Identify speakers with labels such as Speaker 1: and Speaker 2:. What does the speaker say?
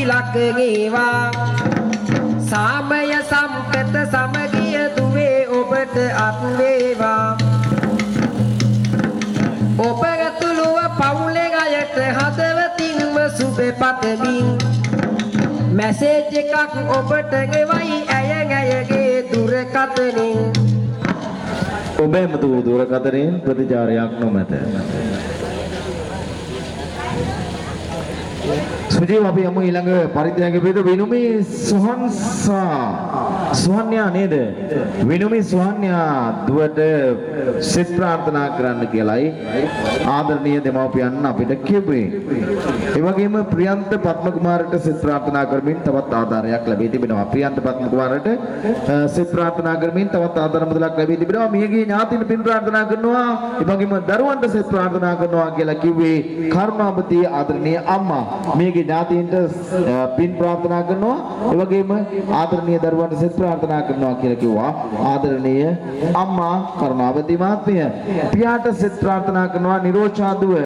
Speaker 1: තිලක ගේවා සාමය සම්පත සමගිය දුවේ ඔබට අත් වේවා ඔබ ඇතුළුව පවුලේ අයට හදවතින්ම සුබ පතමින් මැසේජ් එකක් ඔබට ගෙවයි ඇයගේ දුරකථනින්
Speaker 2: ඔබ එමතු දුරකථනයෙන් ප්‍රතිචාරයක් නොමැත. සුජීව අපි යමු ඊළඟ පරිත්‍යාගයේ පිට විනුමි සුහන්යා නේද? විනුමි සුහන්යා දුවට සිත ප්‍රාර්ථනා කරන්න කියලායි ආදරණීය දෙමව්පියන් අපිට කිව්වේ. ඒ වගේම ප්‍රියන්ත පద్ම කුමාරට සිත ප්‍රාර්ථනා කරමින් තවත් ආධාරයක් ලැබී තිබෙනවා. ප්‍රියන්ත පද්ම කුමාරට සිත ප්‍රාර්ථනා කරමින් තවත් ආධාර මුදලක් ලැබී තිබෙනවා. මියගිය ඥාතීන් පින් ප්‍රාර්ථනා කරනවා. ඒ වගේම දරුවන්ට සිත ප්‍රාර්ථනා කරනවා කියලා කිව්වේ කරුණාවතී ආදරණීය අම්මා. මියගිය ඥාතීන්ට පින් ප්‍රාර්ථනා කරනවා. ඒ වගේම ආදරණීය දරුවන්ට සිත ප්‍රාර්ථනා කරනවා කියලා කිව්වා ආදරණීය අම්මා කරුණාවතී මහත්මිය. පියාට සිත ප්‍රාර්ථනා කරනවා නිරෝෂා දුව